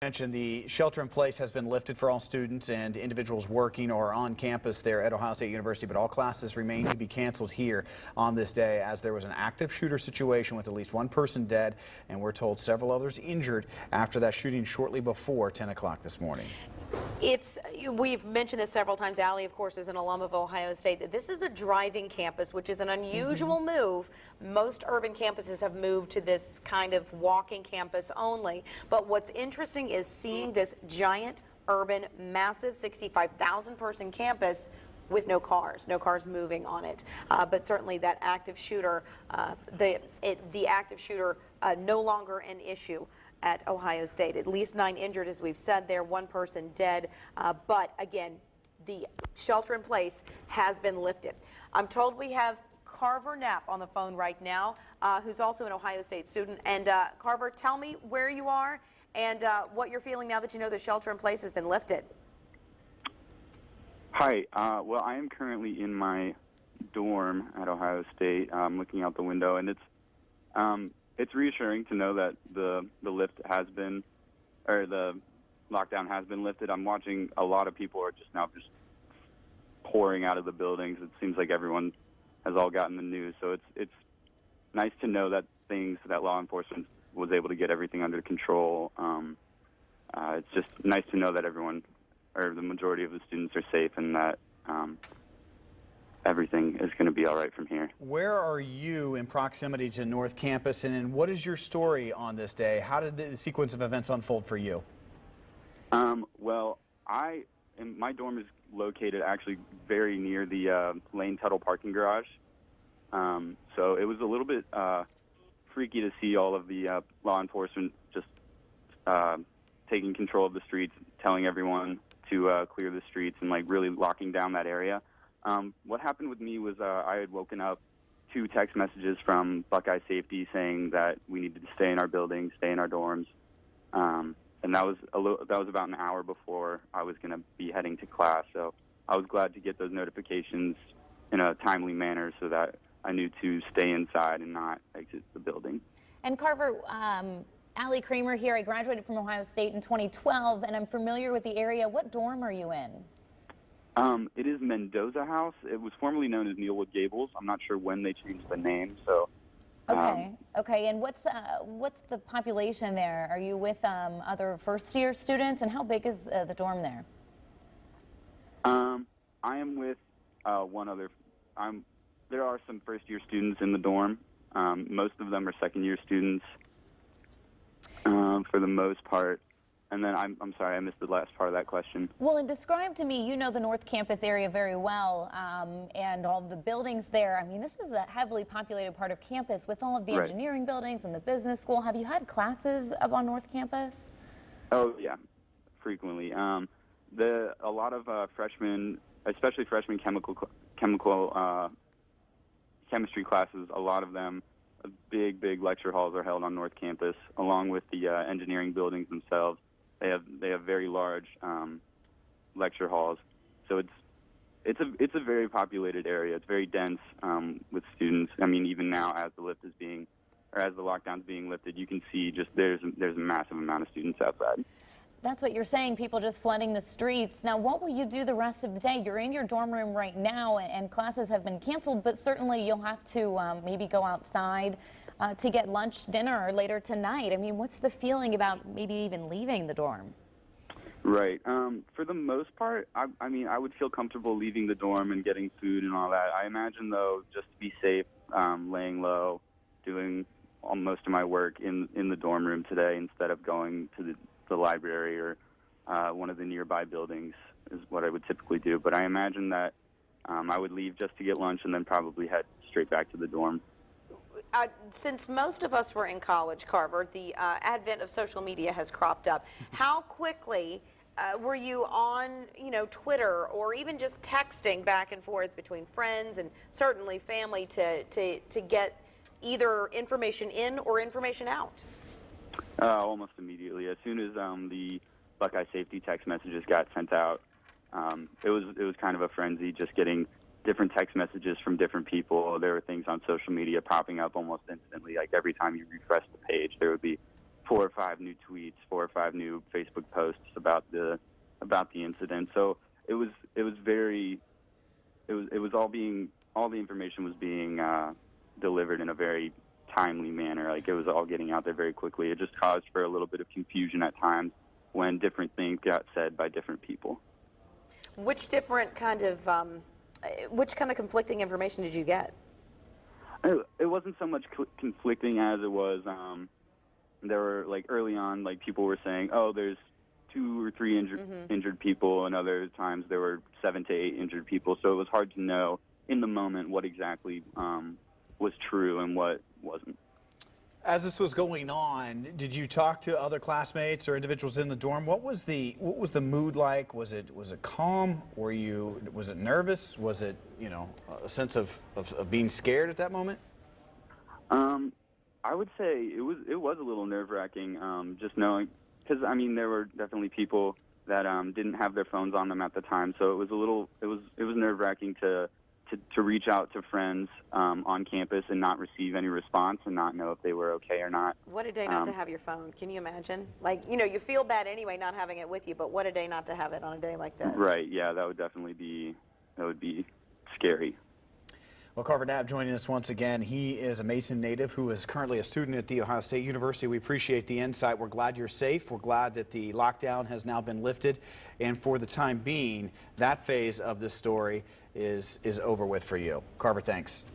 Mentioned the shelter in place has been lifted for all students and individuals working or on campus there at Ohio State University, but all classes remain to be canceled here on this day as there was an active shooter situation with at least one person dead, and we're told several others injured after that shooting shortly before 10 o'clock this morning. We've mentioned this several times. Allie, of course, is an alum of Ohio State. This is a driving campus, which is an unusual move. Most urban campuses have moved to this kind of walking campus only. But what's interesting is seeing this giant, urban, massive 65,000 person campus with no cars moving on it. But certainly that active shooter, the active shooter no longer an issue at Ohio State. At least 9 injured, as we've said there, 1 person dead. But again, the shelter in place has been lifted. I'm told we have Carver Nabb on the phone right now, who's also an Ohio State student. And Carver, tell me where you are and what you're feeling now that you know the shelter in place has been lifted. Hi. Well, I am currently in my dorm at Ohio State, looking out the window, and it's reassuring to know that the lockdown has been lifted. I'm watching a lot of people are just pouring out of the buildings. It seems like everyone has all gotten the news, so it's nice to know that law enforcement was able to get everything under control. It's just nice to know that everyone, or the majority of the students, are safe, and that everything is going to be all right from here. Where are you in proximity to North Campus, and what is your story on this day? How did the sequence of events unfold for you? Well, my dorm is located actually very near the Lane Tuttle parking garage. So it was a little bit freaky to see all of the law enforcement just taking control of the streets, telling everyone to clear the streets, and really locking down that area. What happened with me was I had woken up 2 text messages from Buckeye Safety saying that we needed to stay in our building, stay in our dorms, and that was about an hour before I was going to be heading to class. So I was glad to get those notifications in a timely manner so that I knew to stay inside and not exit the building. And Carver, Allie Kramer here. I graduated from Ohio State in 2012, and I'm familiar with the area. What dorm are you in? It is Mendoza House. It was formerly known as Neilwood Gables. I'm not sure when they changed the name. So. Okay. And what's the population there? Are you with other first-year students, and how big is the dorm there? I am with one other. There are some first-year students in the dorm. Most of them are second-year students, for the most part. And then I'm sorry, I missed the last part of that question. Well, and describe to me, you know the North Campus area very well, and all the buildings there. I mean, this is a heavily populated part of campus with all of the engineering buildings and the business school. Have you had classes up on North Campus? Oh, yeah, frequently. A lot of freshmen, especially freshman chemistry classes, a lot of them, big lecture halls are held on North Campus, along with the engineering buildings themselves. They have very large lecture halls, so it's a very populated area. It's very dense with students. I mean, even now, as the lockdown's being lifted, you can see there's a massive amount of students outside. That's what you're saying, people just flooding the streets. Now, what will you do the rest of the day? You're in your dorm room right now, and classes have been canceled, but certainly you'll have to maybe go outside to get lunch, dinner, or later tonight. I mean, what's the feeling about maybe even leaving the dorm? Right. For the most part, I mean, I would feel comfortable leaving the dorm and getting food and all that. I imagine, though, just to be safe, laying low, doing most of my work in the dorm room today instead of going to the library or one of the nearby buildings is what I would typically do. But I imagine that I would leave just to get lunch and then probably head straight back to the dorm. Since most of us were in college, Carver, the advent of social media has cropped up. How quickly were you on, Twitter or even just texting back and forth between friends and certainly family to get either information in or information out? Almost immediately. As soon as the Buckeye Safety text messages got sent out, it was kind of a frenzy, just getting different text messages from different people. There were things on social media popping up almost instantly. Like every time you refresh the page, there would be 4 or 5 new tweets, 4 or 5 new Facebook posts about the incident. So it was all the information was being delivered in a very timely manner. Like, it was all getting out there very quickly. It just caused for a little bit of confusion at times when different things got said by different people. Which kind of conflicting information did you get? It wasn't so much conflicting as it was, there were, like, early on, like, people were saying, oh, there's 2 or 3 injured people, and other times there were 7 to 8 injured people. So it was hard to know in the moment what exactly was true and what wasn't. As this was going on, did you talk to other classmates or individuals in the dorm? What was the mood like? Was it calm? Was it nervous? Was it, you know, a sense of being scared at that moment? I would say it was a little nerve-wracking, just knowing, because I mean there were definitely people that didn't have their phones on them at the time, so it was nerve-wracking to reach out to friends on campus and not receive any response and not know if they were okay or not. What a day not to have your phone. Can you imagine? Like, you know, you feel bad anyway not having it with you, but what a day not to have it on a day like this. Right, yeah, that would be scary. Well, Carver Nabb joining us once again. He is a Mason native who is currently a student at The Ohio State University. We appreciate the insight. We're glad you're safe. We're glad that the lockdown has now been lifted. And for the time being, that phase of the story is over with for you. Carver, thanks.